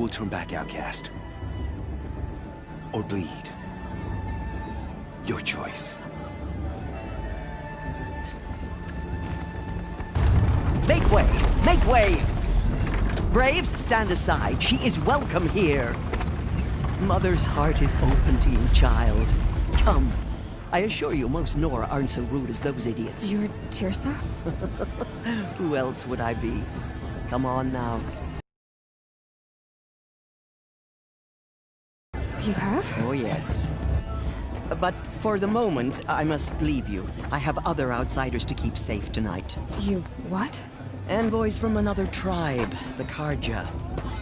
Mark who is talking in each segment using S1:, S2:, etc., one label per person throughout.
S1: will turn back outcast. Or bleed. Your choice.
S2: Make way! Make way! Braves, stand aside. She is welcome here. Mother's heart is open to you, child. Come. I assure you, most Nora aren't so rude as those idiots.
S3: You're Tirsa?
S2: Who else would I be? Come on now.
S3: You have?
S2: Oh, yes. But for the moment, I must leave you. I have other outsiders to keep safe tonight.
S3: You what?
S2: Envoys from another tribe, the Karja.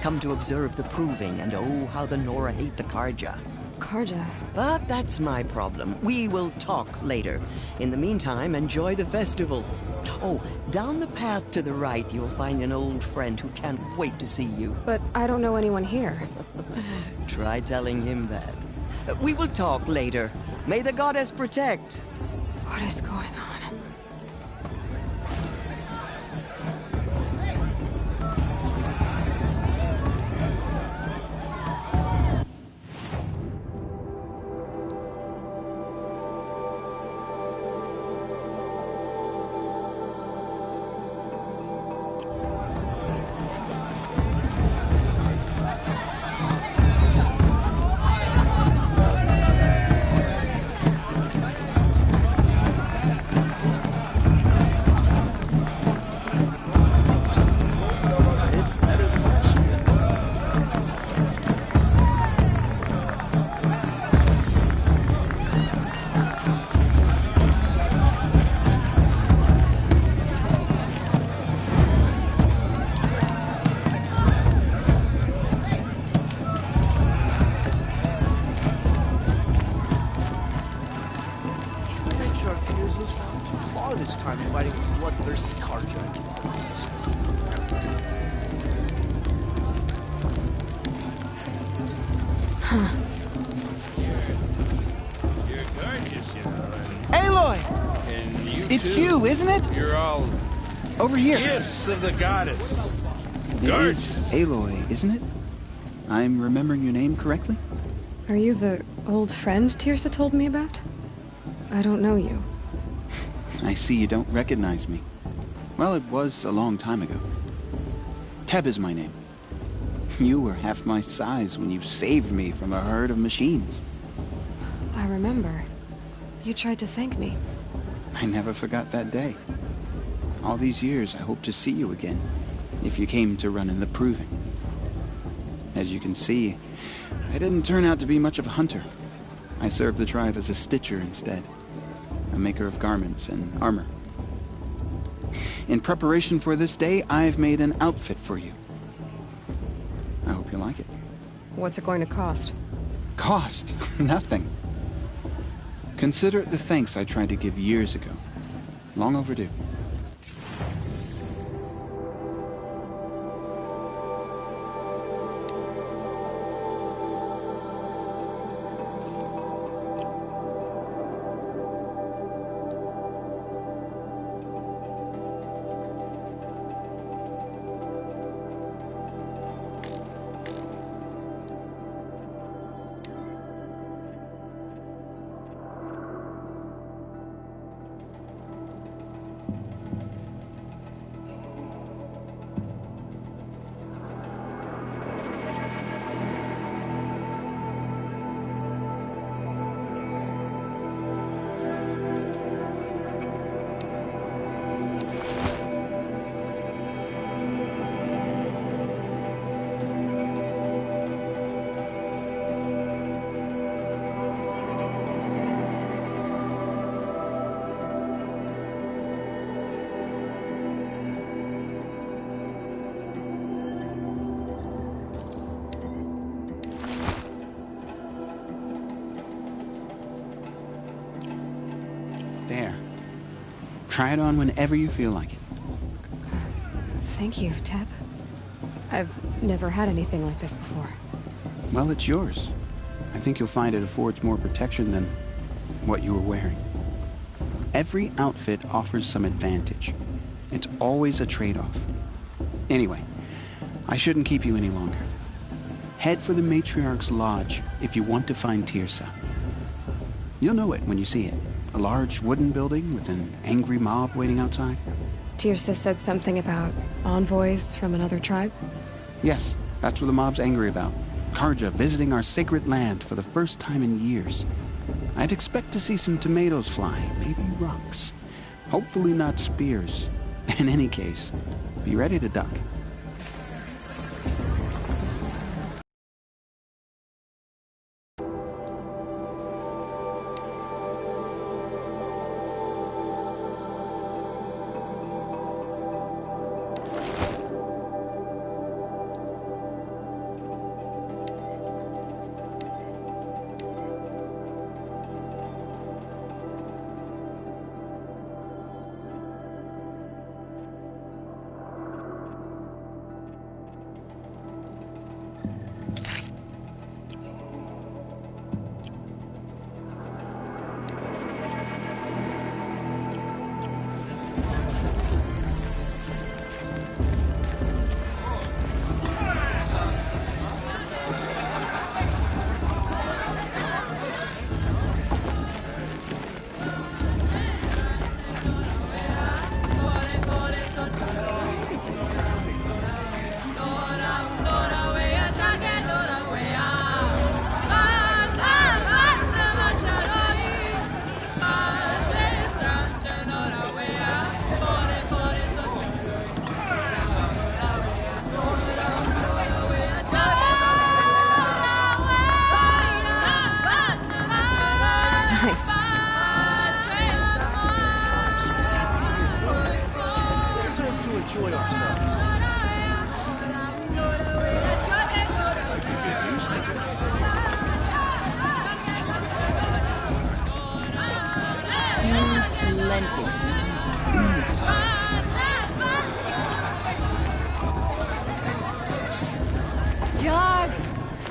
S2: Come to observe the proving, and oh, how the Nora hate the Karja.
S3: Karja?
S2: But that's my problem. We will talk later. In the meantime, enjoy the festival. Oh, down the path to the right, you'll find an old friend who can't wait to see you.
S3: But I don't know anyone here.
S2: Try telling him that. We will talk later. May the goddess protect.
S3: What is going on?
S4: Aloy! It's you, isn't it?
S5: You're all
S4: over here.
S5: Gifts of the goddess.
S4: It is Aloy, isn't it? I'm remembering your name correctly?
S3: Are you the old friend Tirsa told me about? I don't know you.
S4: I see you don't recognize me. Well, it was a long time ago. Teb is my name. You were half my size when you saved me from a herd of machines.
S3: I remember. You tried to thank me.
S4: I never forgot that day. All these years, I hope to see you again, if you came to run in the proving. As you can see, I didn't turn out to be much of a hunter. I served the tribe as a stitcher instead, a maker of garments and armor. In preparation for this day, I've made an outfit for you. I hope you like it.
S3: What's it going to cost?
S4: Cost? Nothing. Consider it the thanks I tried to give years ago. Long overdue. There. Try it on whenever you feel like it.
S3: Thank you, Teb. I've never had anything like this before.
S4: Well, it's yours. I think you'll find it affords more protection than what you were wearing. Every outfit offers some advantage. It's always a trade-off. Anyway, I shouldn't keep you any longer. Head for the Matriarch's Lodge if you want to find Tirsa. You'll know it when you see it. A large wooden building with an angry mob waiting outside.
S3: Tirsa said something about envoys from another tribe?
S4: Yes, that's what the mob's angry about. Karja visiting our sacred land for the first time in years. I'd expect to see some tomatoes fly, maybe rocks. Hopefully not spears. In any case, be ready to duck.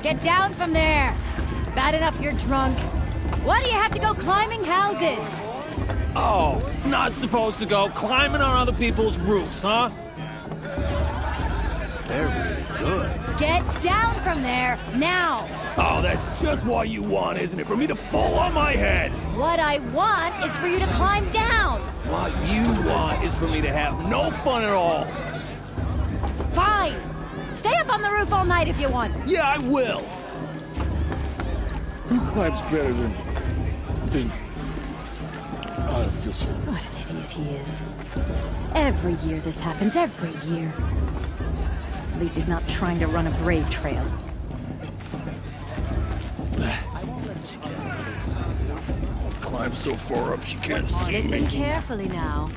S6: Get down from there! Bad enough you're drunk. Why do you have to go climbing houses?
S7: Oh, not supposed to go climbing on other people's roofs, huh?
S1: They're really good.
S6: Get down from there, now!
S7: Oh, that's just what you want, isn't it? For me to fall on my head!
S6: What I want is for you to climb down!
S7: What you want is for me to have no fun at all.
S6: Fine! Stay up on the roof all night if you want.
S7: Yeah, I will!
S5: Who climbs better than... I don't feel so...
S6: What an idiot he is. Every year this happens, every year. At least he's not trying to run a brave trail.
S5: Climb so far up she can't see
S6: Listen
S5: me.
S6: carefully now.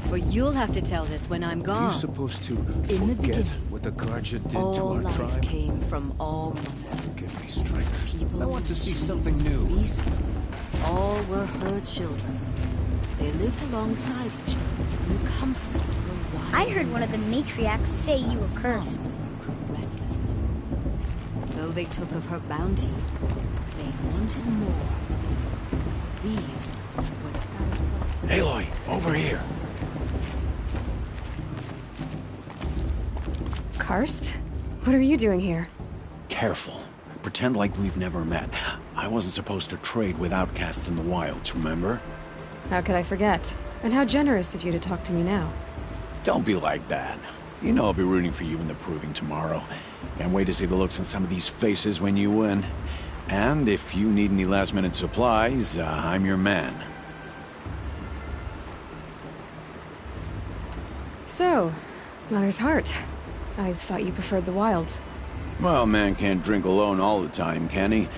S6: For you'll have to tell this when I'm gone.
S1: Are you supposed to
S6: In the
S1: forget
S6: beginning,
S1: what the Karja did to
S6: all
S1: our
S6: life
S1: tribe?
S6: came from All Mother.
S1: Give me strength.
S6: People,
S1: I want to see
S6: machines,
S1: something new.
S6: Beasts, all were her children. They lived alongside each other in the comfort of her wild.
S8: I heard one of the matriarchs say you were cursed.
S6: Grew restless. Though they took of her bounty, they wanted more. These were the
S1: Aloy, over here.
S3: Karst? What are you doing here?
S9: Careful. Pretend like we've never met. I wasn't supposed to trade with outcasts in the wilds, remember?
S3: How could I forget? And how generous of you to talk to me now.
S9: Don't be like that. You know I'll be rooting for you in the proving tomorrow. Can't wait to see the looks on some of these faces when you win. And if you need any last-minute supplies, I'm your man.
S3: So, Mother's Heart. I thought you preferred the wilds.
S9: Well, man can't drink alone all the time, can he?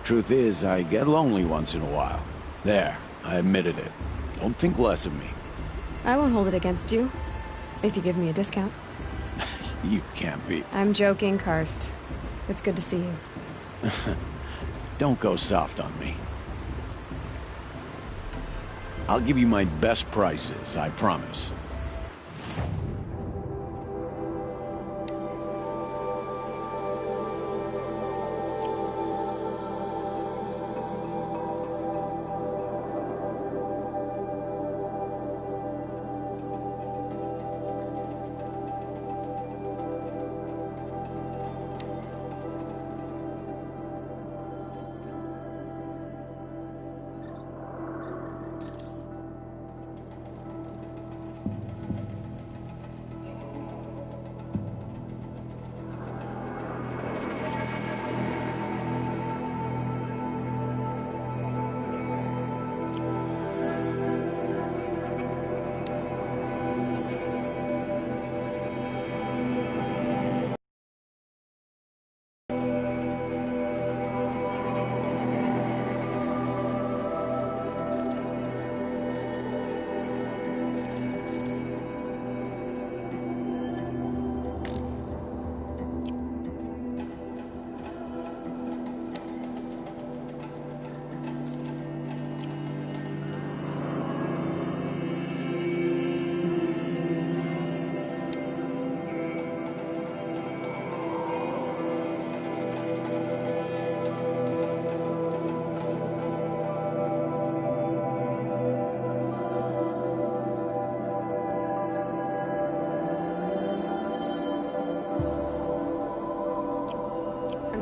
S9: Truth is, I get lonely once in a while. There, I admitted it. Don't think less of me.
S3: I won't hold it against you. If you give me a discount.
S9: You can't be.
S3: I'm joking, Karst. It's good to see you.
S9: Don't go soft on me. I'll give you my best prices, I promise.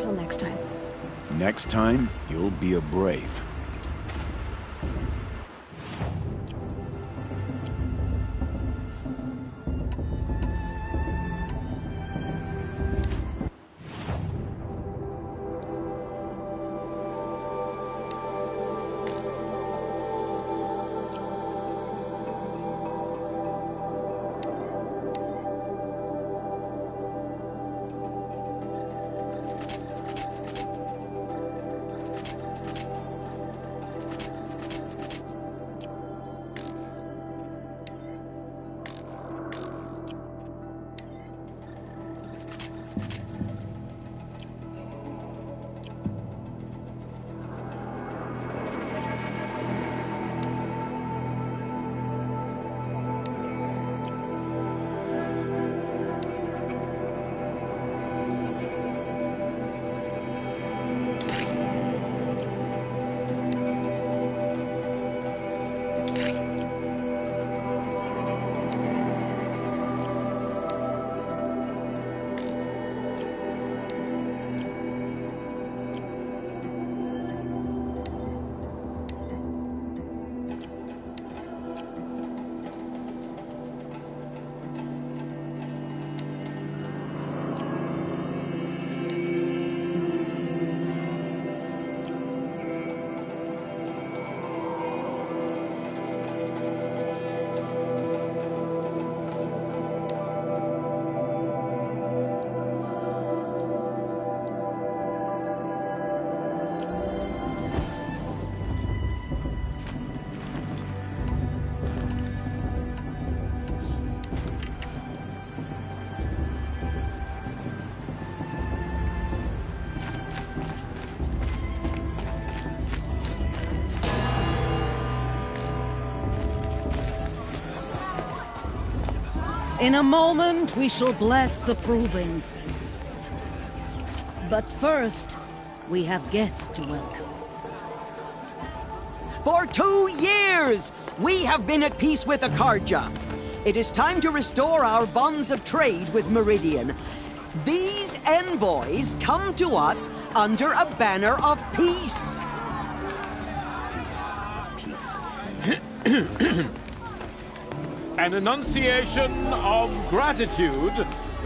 S3: Until next time.
S9: Next time, you'll be a brave.
S10: In a moment, we shall bless the proving. But first, we have guests to welcome.
S2: For 2 years, we have been at peace with Akarja. It is time to restore our bonds of trade with Meridian. These envoys come to us under a banner of peace.
S7: An enunciation of gratitude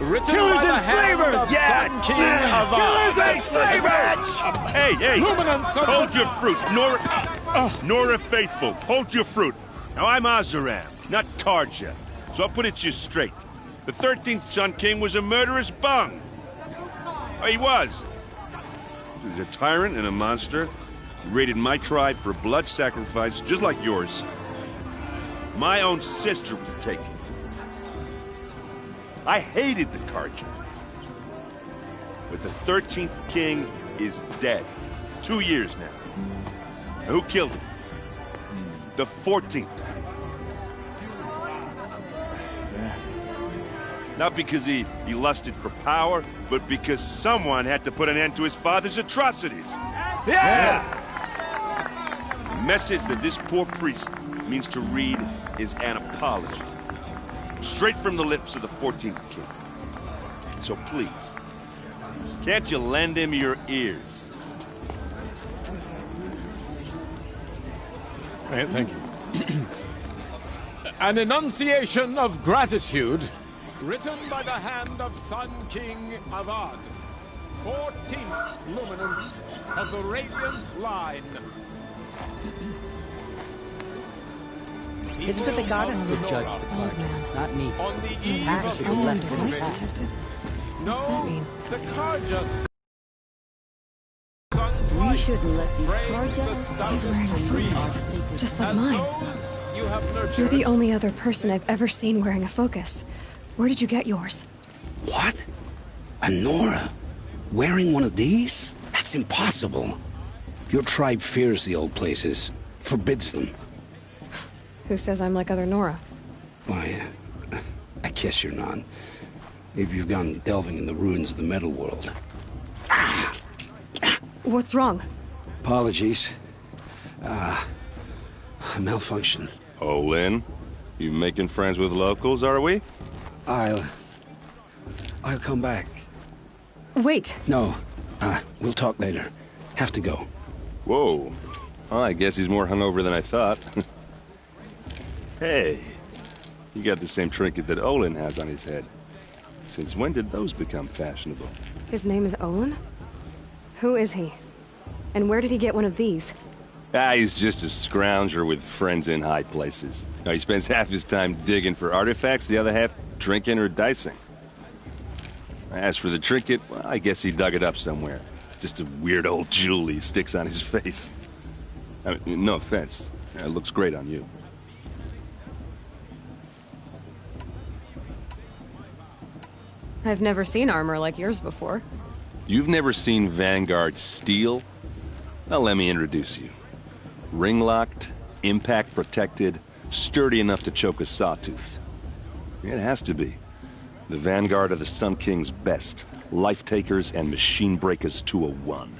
S7: written
S5: Killers
S7: by the
S5: and
S7: hand
S5: slavers!
S7: of Sun King of
S5: Killers and slavers!
S11: Hey!
S7: Luminance of
S11: Hold your fruit, Nora Faithful. Hold your fruit. Now I'm Azaram, not Karja, so I'll put it to you straight. The 13th Sun King was a murderous bung. Oh, he was. He was a tyrant and a monster. He raided my tribe for blood sacrifice, just like yours. My own sister was taken. I hated the Karja. But the 13th king is dead. 2 years now. Now who killed him? The 14th. Not because he lusted for power, but because someone had to put an end to his father's atrocities.
S5: Yeah!
S11: The message that this poor priest means to read is an apology. Straight from the lips of the 14th king. So please, can't you lend him your ears?
S7: Thank you. An enunciation of gratitude written by the hand of Sun King Avad, 14th luminance of the Radiant line.
S2: It's for the goddess to judge the part, not me.
S7: On the eve
S2: Has
S7: of
S2: to
S7: the
S2: be left
S3: Device
S2: with that.
S3: detected.
S7: No,
S3: What's that mean?
S7: the Karja.
S10: We shouldn't let these
S3: He's wearing a focus, just like
S7: As
S3: mine.
S7: those you have nurtured.
S3: You're the only other person I've ever seen wearing a focus. Where did you get yours?
S12: What? A Nora? Wearing one of these? That's impossible. Your tribe fears the old places, forbids them.
S3: Who says I'm like other Nora?
S12: Why, I guess you're not. If you've gone delving in the ruins of the metal world.
S3: What's wrong?
S12: Apologies. A malfunction.
S11: Oh, Lynn, you making friends with locals, are we?
S12: I'll come back.
S3: Wait.
S12: No, We'll talk later. Have to go.
S13: Whoa. Well, I guess he's more hungover than I thought. Hey, you got the same trinket that Olin has on his head. Since when did those become fashionable?
S3: His name is Olin? Who is he? And where did he get one of these?
S13: He's just a scrounger with friends in high places. He spends half his time digging for artifacts, the other half drinking or dicing. As for the trinket, well, I guess he dug it up somewhere. Just a weird old jewel he sticks on his face. I mean, no offense. It looks great on you.
S3: I've never seen armor like yours before.
S13: You've never seen Vanguard steel? Well, let me introduce you. Ring-locked, impact-protected, sturdy enough to choke a sawtooth. It has to be. The Vanguard of the Sun King's best. Life-takers and machine-breakers to a one.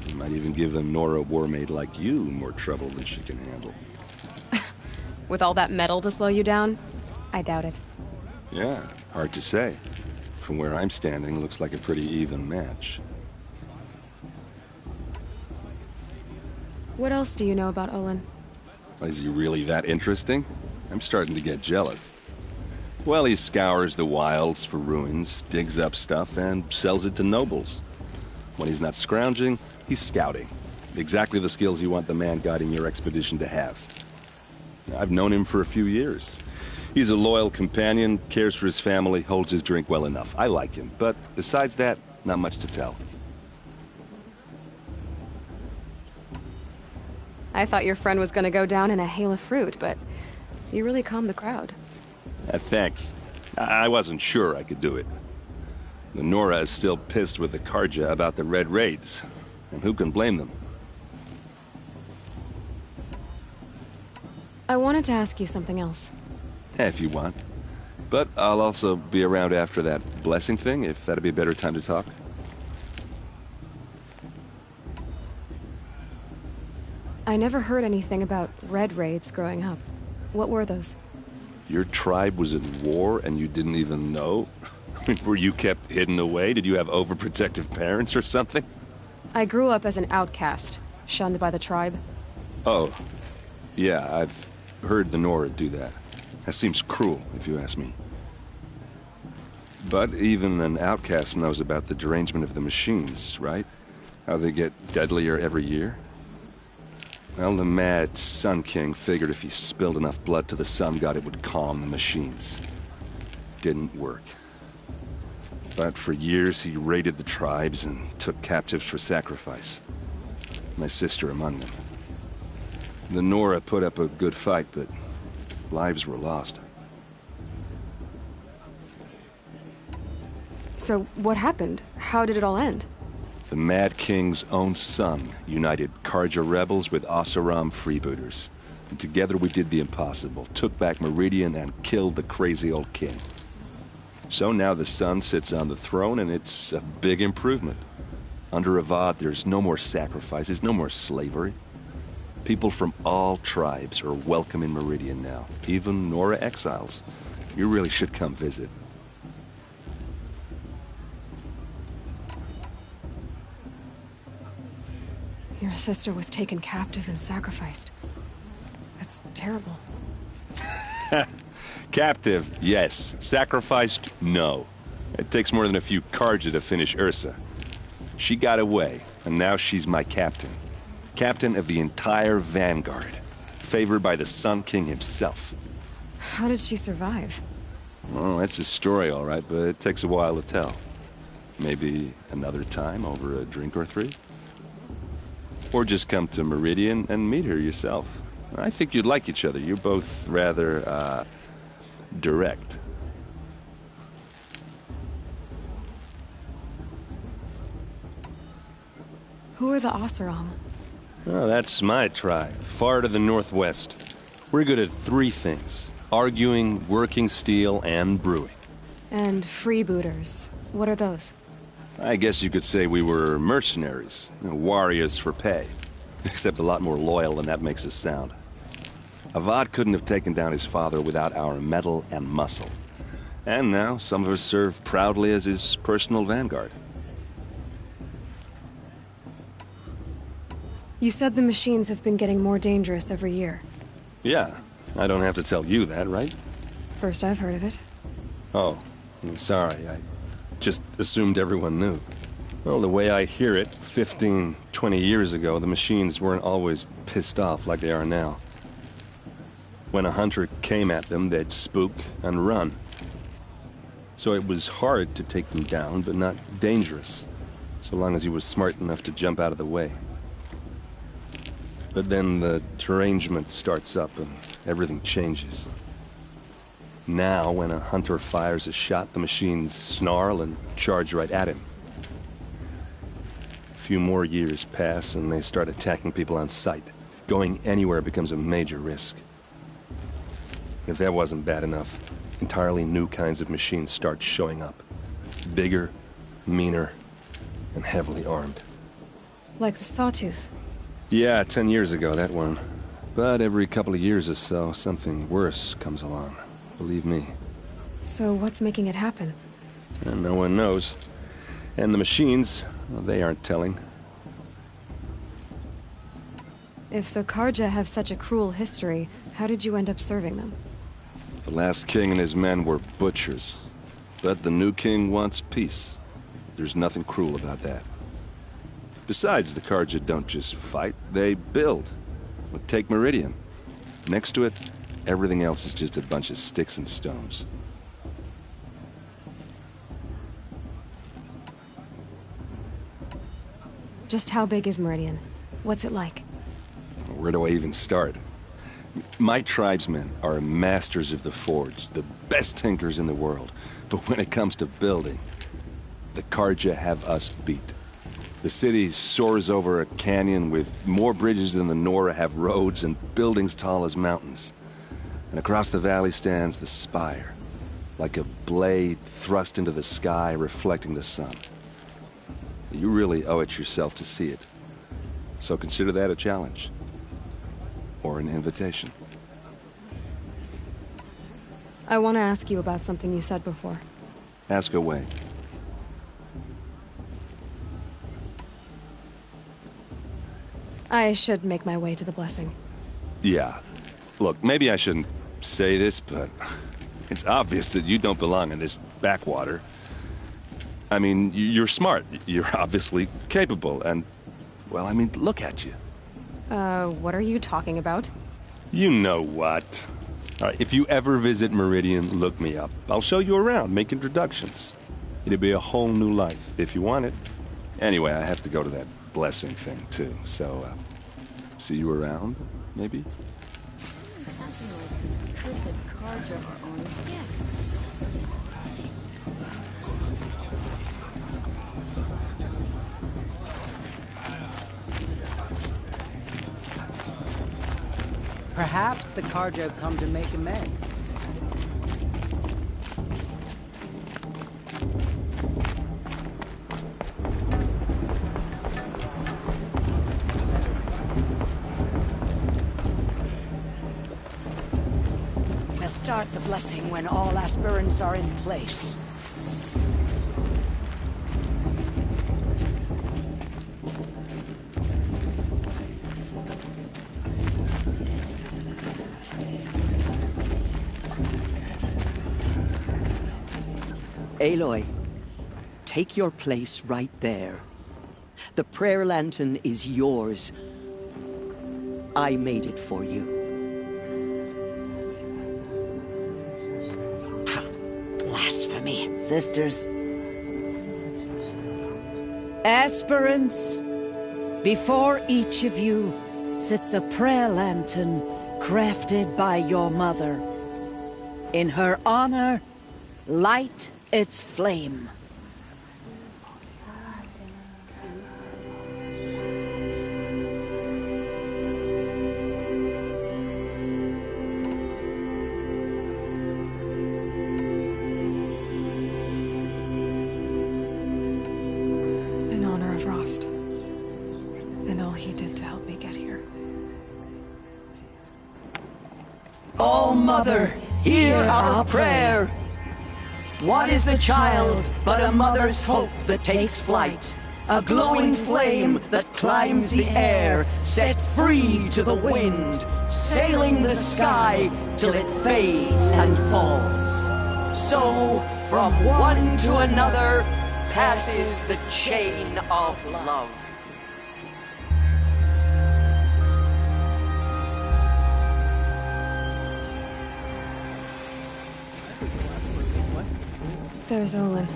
S13: You might even give a Nora warmaid like you more trouble than she can handle.
S3: With all that metal to slow you down? I doubt it.
S13: Yeah, hard to say. From where I'm standing, looks like a pretty even match.
S3: What else do you know about Olin?
S13: Is he really that interesting? I'm starting to get jealous. Well, he scours the wilds for ruins, digs up stuff, and sells it to nobles. When he's not scrounging, he's scouting. Exactly the skills you want the man guiding your expedition to have. I've known him for a few years. He's a loyal companion, cares for his family, holds his drink well enough. I like him, but besides that, not much to tell.
S3: I thought your friend was gonna go down in a hail of fruit, but you really calmed the crowd.
S13: Thanks. I wasn't sure I could do it. The Nora is still pissed with the Karja about the Red Raids, and who can blame them?
S3: I wanted to ask you something else.
S13: If you want. But I'll also be around after that blessing thing, if that'd be a better time to talk.
S3: I never heard anything about Red Raids growing up. What were those?
S13: Your tribe was at war and you didn't even know? I mean, were you kept hidden away? Did you have overprotective parents or something?
S3: I grew up as an outcast, shunned by the tribe.
S13: Oh. Yeah, I've heard the Nora do that. That seems cruel, if you ask me. But even an outcast knows about the derangement of the machines, right? How they get deadlier every year? Well, the mad Sun King figured if he spilled enough blood to the Sun God, it would calm the machines. Didn't work. But for years, he raided the tribes and took captives for sacrifice. My sister among them. The Nora put up a good fight, but lives were lost.
S3: So, what happened? How did it all end?
S13: The Mad King's own son united Karja rebels with Oseram freebooters. And together we did the impossible, took back Meridian and killed the crazy old king. So now the son sits on the throne and it's a big improvement. Under Avad, there's no more sacrifices, no more slavery. People from all tribes are welcome in Meridian now, even Nora exiles. You really should come visit.
S3: Your sister was taken captive and sacrificed. That's terrible.
S13: Captive, yes. Sacrificed, no. It takes more than a few Karja to finish Ursa. She got away, and now she's my captain. Captain of the entire Vanguard. Favored by the Sun King himself.
S3: How did she survive?
S13: Well, that's a story, all right, but it takes a while to tell. Maybe another time over a drink or three? Or just come to Meridian and meet her yourself. I think you'd like each other. You're both rather, direct.
S3: Who are the Oseram?
S13: Oh, that's my tribe, far to the northwest. We're good at three things. Arguing, working steel, and brewing.
S3: And freebooters. What are those?
S13: I guess you could say we were mercenaries. Warriors for pay. Except a lot more loyal than that makes us sound. Avad couldn't have taken down his father without our metal and muscle. And now, some of us serve proudly as his personal vanguard.
S3: You said the machines have been getting more dangerous every year.
S13: Yeah, I don't have to tell you that, right?
S3: First I've heard of it.
S13: Oh, I'm sorry. I just assumed everyone knew. Well, the way I hear it, 15, 20 years ago, the machines weren't always pissed off like they are now. When a hunter came at them, they'd spook and run. So it was hard to take them down, but not dangerous, so long as he was smart enough to jump out of the way. But then the derangement starts up and everything changes. Now, when a hunter fires a shot, the machines snarl and charge right at him. A few more years pass and they start attacking people on sight. Going anywhere becomes a major risk. If that wasn't bad enough, entirely new kinds of machines start showing up. Bigger, meaner, and heavily armed.
S3: Like the Sawtooth.
S13: Yeah, 10 years ago, that one. But every couple of years or so, something worse comes along. Believe me.
S3: So what's making it happen?
S13: And no one knows. And the machines, well, they aren't telling.
S3: If the Karja have such a cruel history, how did you end up serving them?
S13: The last king and his men were butchers. But the new king wants peace. There's nothing cruel about that. Besides, the Karja don't just fight, they build. Well, take Meridian. Next to it, everything else is just a bunch of sticks and stones.
S3: Just how big is Meridian? What's it like?
S13: Where do I even start? My tribesmen are masters of the forge, the best tinkers in the world. But when it comes to building, the Karja have us beat. The city soars over a canyon with more bridges than the Nora have roads and buildings tall as mountains. And across the valley stands the spire, like a blade thrust into the sky reflecting the sun. You really owe it yourself to see it. So consider that a challenge. Or an invitation.
S3: I want to ask you about something you said before.
S13: Ask away.
S3: I should make my way to the blessing.
S13: Yeah. Look, maybe I shouldn't say this, but it's obvious that you don't belong in this backwater. I mean, you're smart. You're obviously capable, and, well, I mean, look at you.
S3: What are you talking about?
S13: You know what. All right, if you ever visit Meridian, look me up. I'll show you around, make introductions. It'll be a whole new life, if you want it. Anyway, I have to go to that blessing thing, too, so, see you around, maybe?
S2: Perhaps the Karja have come to make amends.
S14: We'll start the blessing when all aspirants are in place.
S2: Aloy, take your place right there. The prayer lantern is yours. I made it for you.
S14: Blasphemy, sisters. Aspirants, before each of you sits a prayer lantern crafted by your mother. In her honor, light its flame.
S3: In honor of Rost. And all he did to help me get here.
S2: Oh, Mother, hear our prayer! What is the child but a mother's hope that takes flight? A glowing flame that climbs the air, set free to the wind, sailing the sky till it fades and falls. So, from one to another, passes the chain of love.
S3: There's Olin.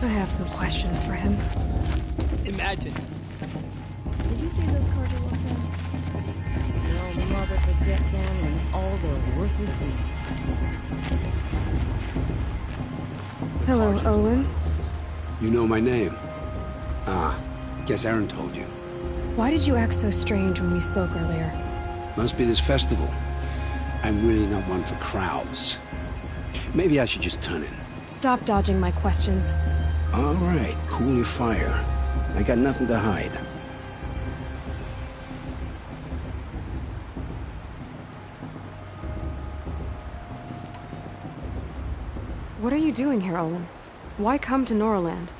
S3: I have some questions for him.
S15: Imagine.
S6: Did you see those cards you looked at? Your mother could get them and all their worthless deeds.
S3: Hello, Olin.
S12: You know my name? Ah, guess Aaron told you.
S3: Why did you act so strange when we spoke earlier?
S12: Must be this festival. I'm really not one for crowds. Maybe I should just turn in.
S3: Stop dodging my questions.
S12: All right, cool your fire. I got nothing to hide.
S3: What are you doing here, Olin? Why come to Norland?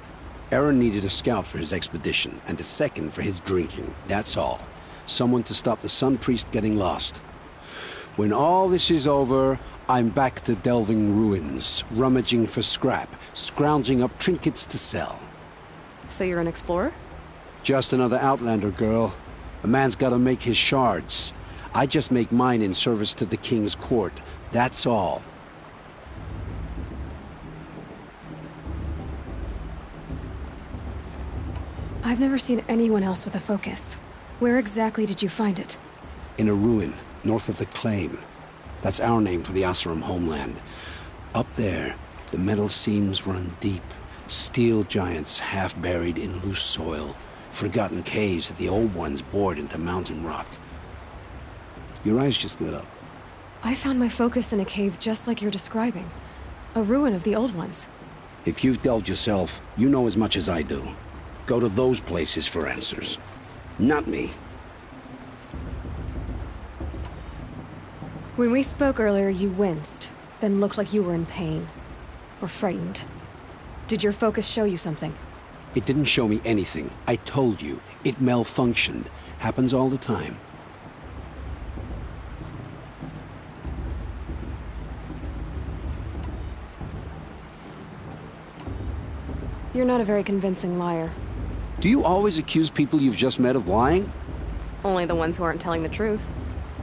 S12: Aaron needed a scout for his expedition, and a second for his drinking. That's all. Someone to stop the Sun Priest getting lost. When all this is over, I'm back to delving ruins, rummaging for scrap, scrounging up trinkets to sell.
S3: So you're an explorer?
S12: Just another Outlander, girl. A man's gotta make his shards. I just make mine in service to the King's court. That's all.
S3: I've never seen anyone else with a focus. Where exactly did you find it?
S12: In a ruin, north of the Claim. That's our name for the Asuram homeland. Up there, the metal seams run deep. Steel giants half buried in loose soil. Forgotten caves that the old ones bored into mountain rock. Your eyes just lit up.
S3: I found my focus in a cave just like you're describing. A ruin of the old ones.
S12: If you've delved yourself, you know as much as I do. Go to those places for answers. Not me.
S3: When we spoke earlier, you winced, then looked like you were in pain. Or frightened. Did your focus show you something?
S12: It didn't show me anything. I told you. It malfunctioned. Happens all the time.
S3: You're not a very convincing liar.
S12: Do you always accuse people you've just met of lying?
S3: Only the ones who aren't telling the truth.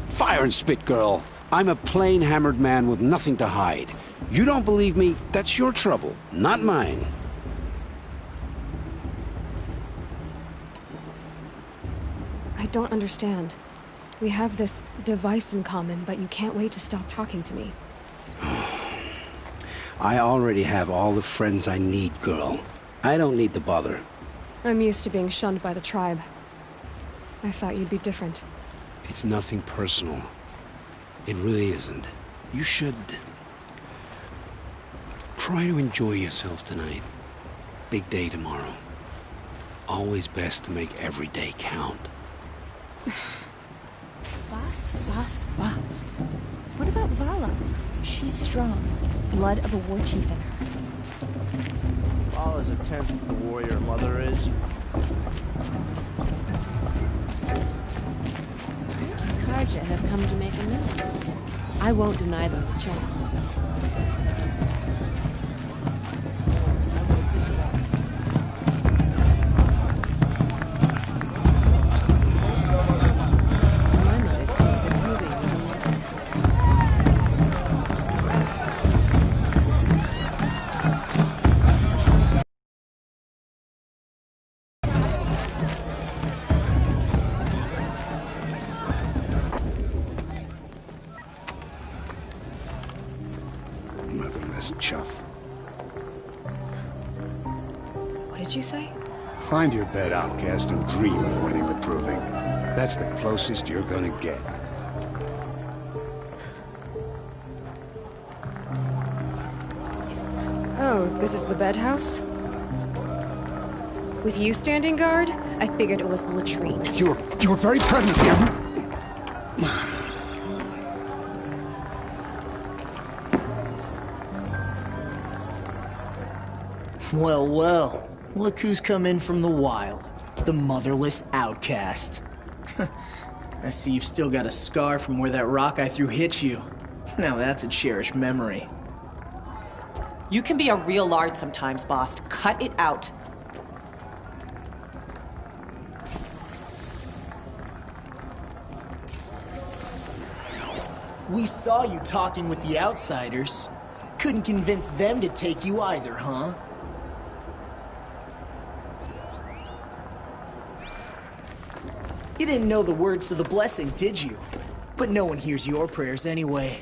S12: Fire and spit, girl. I'm a plain hammered man with nothing to hide. You don't believe me, that's your trouble, not mine.
S3: I don't understand. We have this device in common, but you can't wait to stop talking to me.
S12: I already have all the friends I need, girl. I don't need the bother.
S3: I'm used to being shunned by the tribe. I thought you'd be different.
S12: It's nothing personal. It really isn't. You should... try to enjoy yourself tonight. Big day tomorrow. Always best to make every day count.
S16: Fast. What about Vala? She's strong. Blood of a war chief in her.
S17: Vala's a tenth of the warrior Mother is.
S18: Perhaps the Karja have come to make amends. I won't deny them the chance.
S12: Motherless chuff.
S3: What did you say?
S19: Find your bed, outcast, and dream of winning the proving. That's the closest you're gonna get.
S3: Oh, this is the bed house? With you standing guard, I figured it was the latrine.
S19: Your very presence here.
S17: Well.
S20: Look who's come in from the wild. The motherless outcast. I see you've still got a scar from where that rock I threw hit you. Now that's a cherished memory.
S21: You can be a real lard sometimes, boss. Cut it out.
S20: We saw you talking with the outsiders. Couldn't convince them to take you either, huh? You didn't know the words to the blessing, did you? But no one hears your prayers anyway.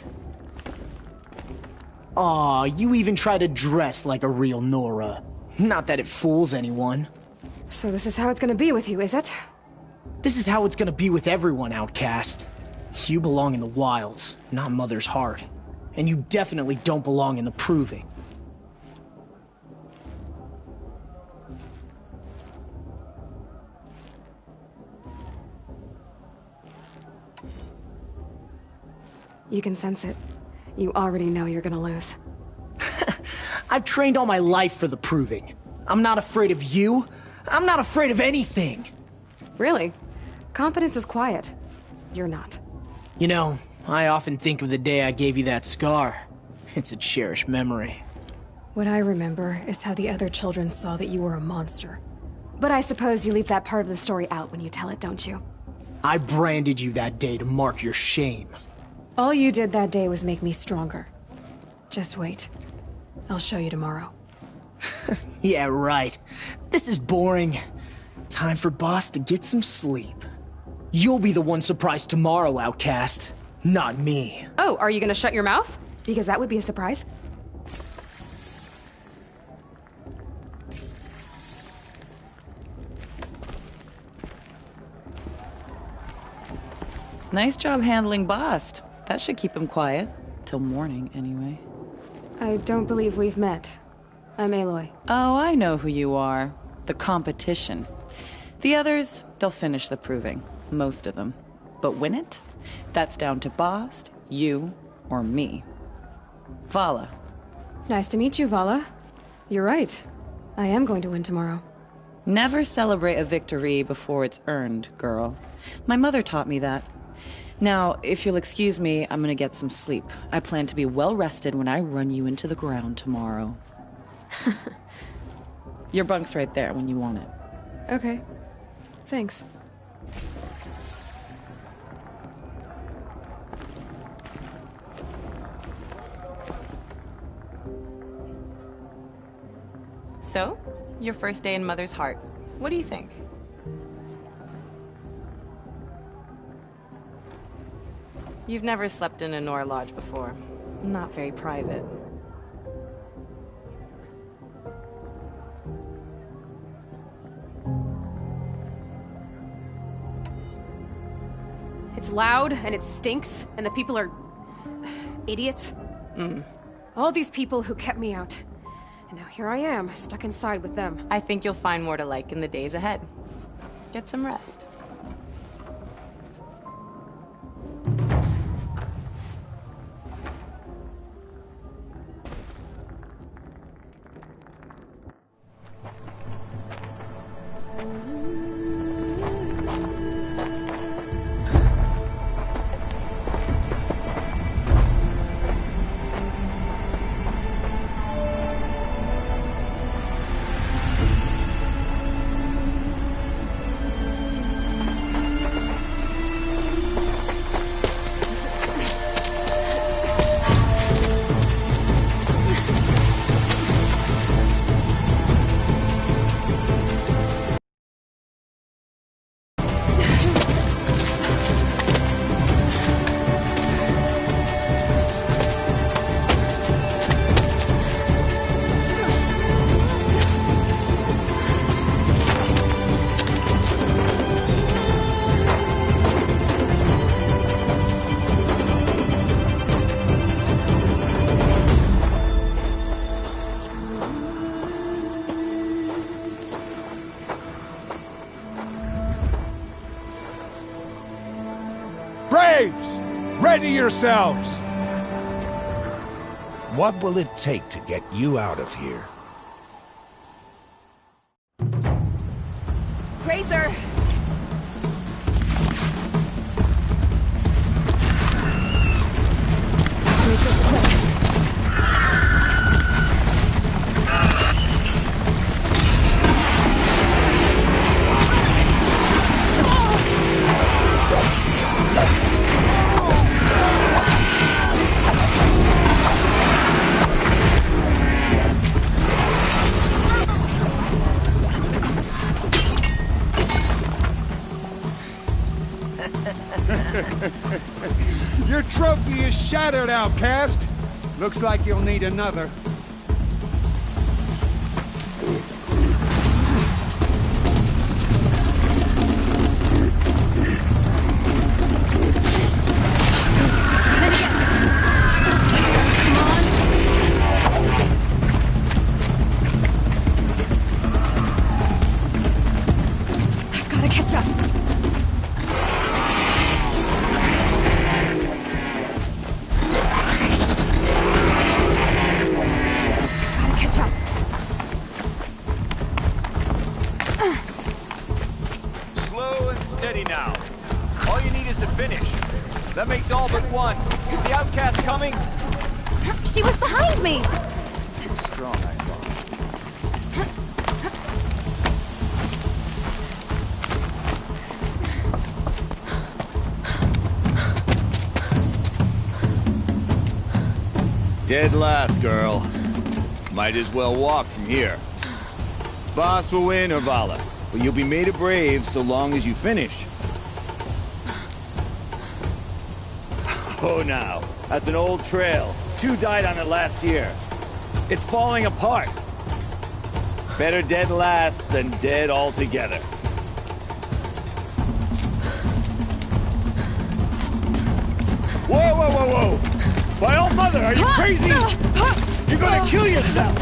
S20: Aw, you even try to dress like a real Nora. Not that it fools anyone.
S3: So this is how it's gonna be with you, is it?
S20: This is how it's gonna be with everyone, outcast. You belong in the wilds, not Mother's heart. And you definitely don't belong in the proving.
S3: You can sense it. You already know you're gonna lose.
S20: I've trained all my life for the proving. I'm not afraid of you. I'm not afraid of anything.
S3: Really? Confidence is quiet. You're not.
S20: You know, I often think of the day I gave you that scar. It's a cherished memory.
S3: What I remember is how the other children saw that you were a monster. But I suppose you leave that part of the story out when you tell it, don't you?
S20: I branded you that day to mark your shame.
S3: All you did that day was make me stronger. Just wait. I'll show you tomorrow.
S20: Yeah, right. This is boring. Time for Boss to get some sleep. You'll be the one surprised tomorrow, outcast. Not me.
S3: Oh, are you gonna shut your mouth? Because that would be a surprise.
S21: Nice job handling Bast. That should keep him quiet. Till morning, anyway.
S3: I don't believe we've met. I'm Aloy.
S21: Oh, I know who you are. The competition. The others, they'll finish the proving. Most of them. But win it? That's down to Bast, you, or me. Vala.
S3: Nice to meet you, Vala. You're right. I am going to win tomorrow.
S21: Never celebrate a victory before it's earned, girl. My mother taught me that. Now, if you'll excuse me, I'm gonna get some sleep. I plan to be well rested when I run you into the ground tomorrow. Your bunk's right there when you want it.
S3: Okay. Thanks.
S21: So, your first day in Mother's heart. What do you think? You've never slept in a Nora lodge before. Not very private.
S3: It's loud, and it stinks, and the people are... idiots. All these people who kept me out. And now here I am, stuck inside with them.
S21: I think you'll find more to like in the days ahead. Get some rest.
S22: Braves! Ready yourselves!
S19: What will it take to get you out of here?
S22: shattered, outcast. Looks like you'll need another.
S4: That makes all but one. Is the outcast coming?
S3: She was behind me!
S4: Too strong, I thought.
S8: Dead last, girl. Might as well walk from here. Boss will win or Vala, but you'll be made a brave so long as you finish. Oh, now. That's an old trail. 2 died on it last year. It's falling apart. Better dead last than dead altogether. Whoa, whoa, whoa, whoa! By all mother, are you crazy? You're gonna kill yourself!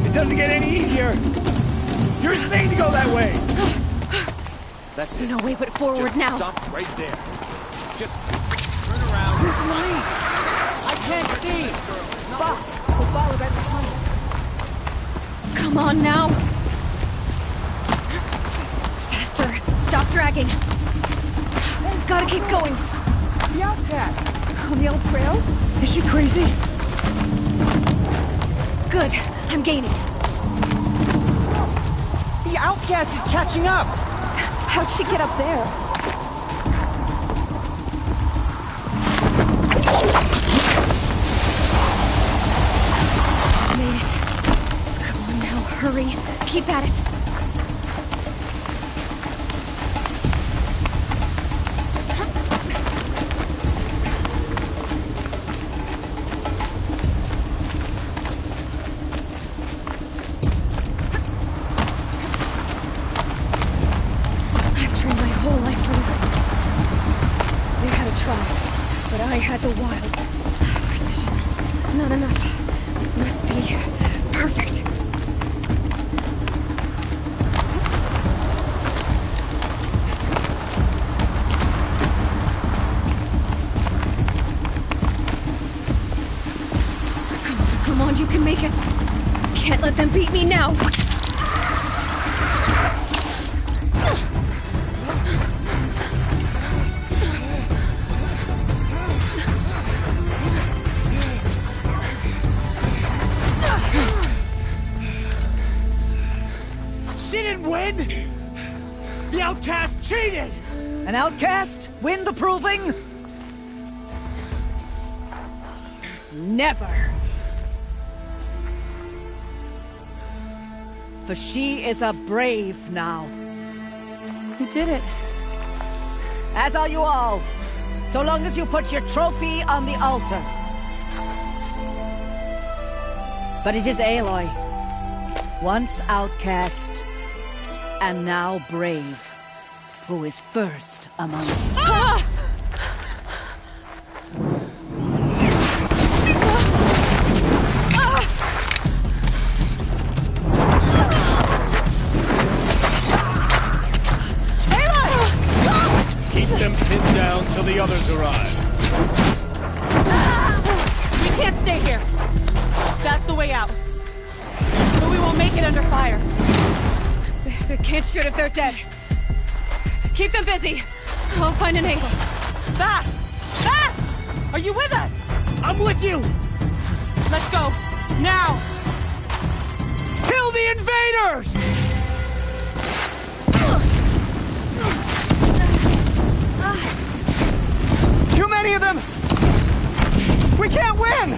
S8: It doesn't get any easier! You're insane to go that way!
S3: That's it. No way but forward.
S4: Just
S3: now.
S4: Stop right there. Just turn around.
S2: Who's lying? I can't see. Boss, we'll follow right behind us.
S3: Come on now. Faster. Stop dragging. Gotta keep going.
S2: The outcast. On the old trail? Is she crazy?
S3: Good. I'm gaining.
S2: The outcast is catching up.
S3: How'd she get up there? Made it. Come on now, hurry. Keep at it. The wilds. Precision. Not enough. Must be perfect. Come on, you can make it. Can't let them beat me now.
S2: The outcast cheated! An outcast? Win the proving? Never. For she is a brave now.
S21: You did it.
S2: As are you all. So long as you put your trophy on the altar. But it is Aloy. Once outcast, and now brave, who is first among you.
S3: Ah!
S8: Keep them pinned down till the others arrive.
S21: We can't stay here. That's the way out. But we won't make it under fire.
S3: They can't shoot if they're dead. Keep them busy. I'll find an angle.
S21: Fast! Fast! Are you with us?
S2: I'm with you!
S21: Let's go. Now!
S2: Kill the invaders! Too many of them! We can't win!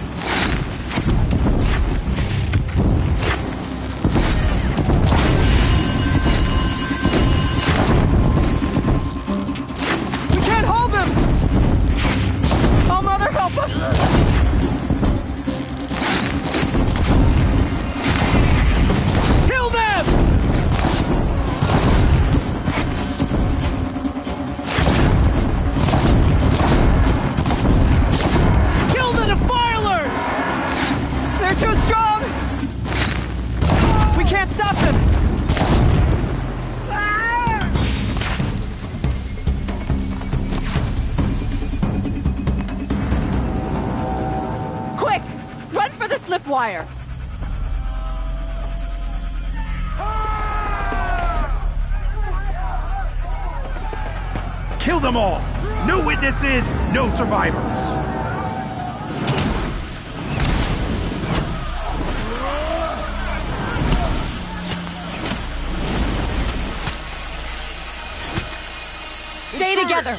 S1: tripwire!
S9: Kill them all! No witnesses, no survivors!
S1: Stay together!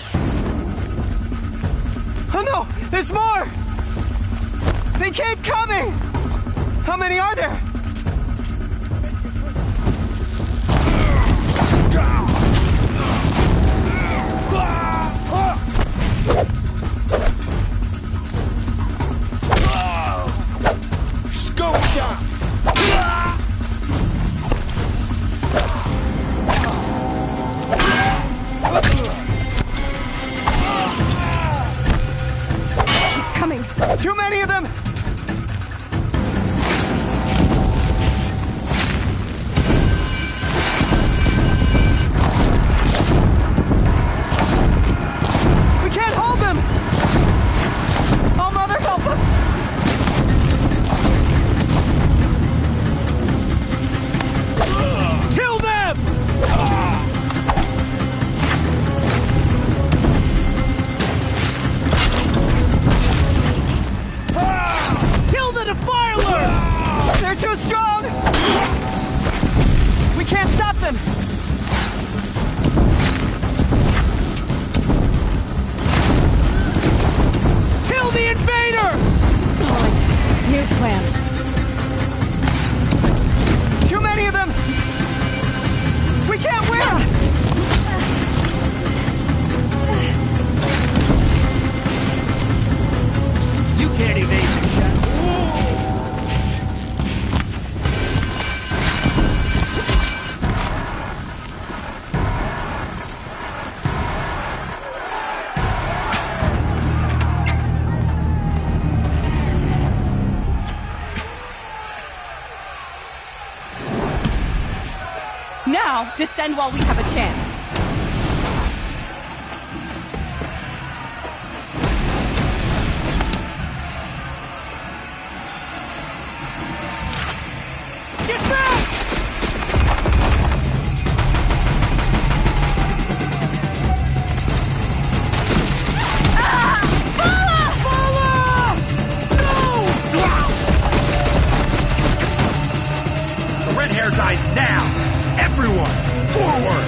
S20: Oh no! There's more! They keep coming! How many are there?
S1: Coming!
S20: Too many of them! We can't hold them! Oh, Mother, help us! Kill them! Kill the defilers! They're too strong! We can't stop them! Kill the invaders!
S1: New plan.
S20: Too many of them! We can't win!
S9: You can't evade the shot.
S1: Now, descend while we have a chance.
S20: Get back!
S9: The red hair dies now! Everyone, forward!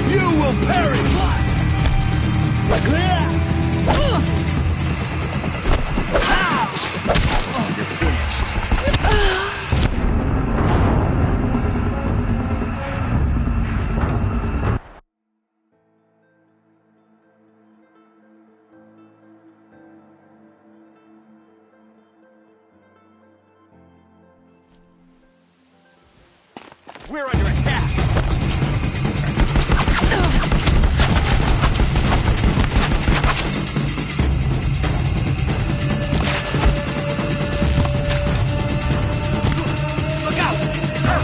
S9: You will perish! You're finished. We're under attack! Look out! It's her!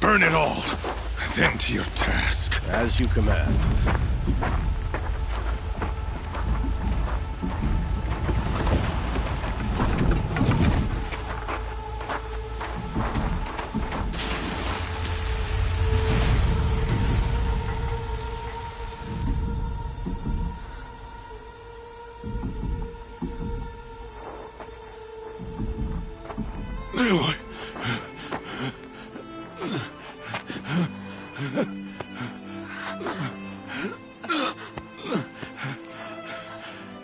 S9: Burn it all, then to your task.
S19: As you command.
S9: Aloy.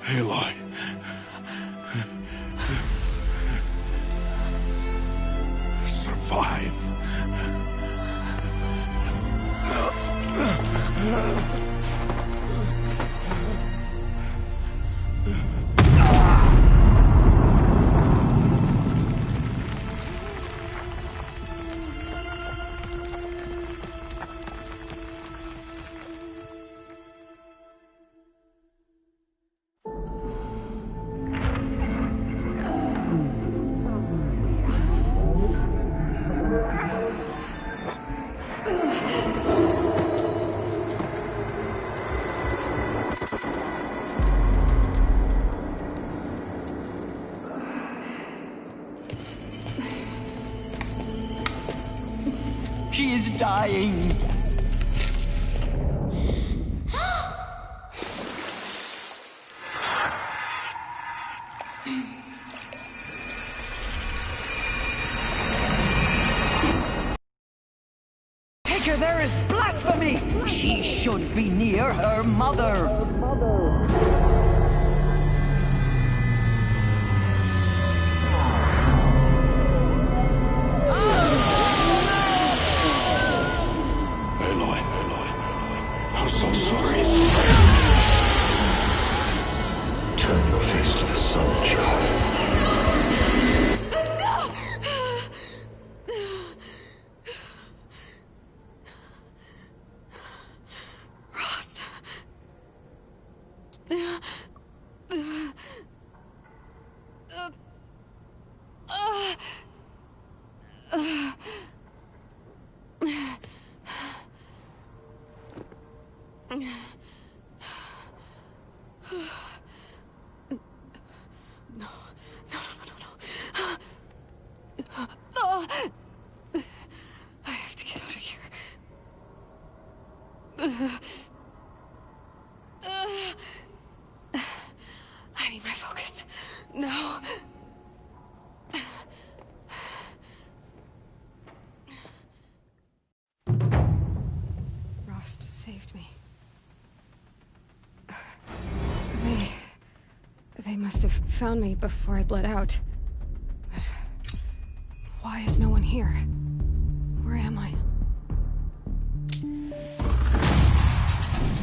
S9: Aloy. Survive.
S2: She is dying. Take her, there is blasphemy! She should be near her mother.
S9: I'm so sorry. Turn your face to the sun, child.
S3: Rost. I have to get out of here. I need my focus. No. Rost saved me. They must have found me before I bled out. But why is no one here? Where am I?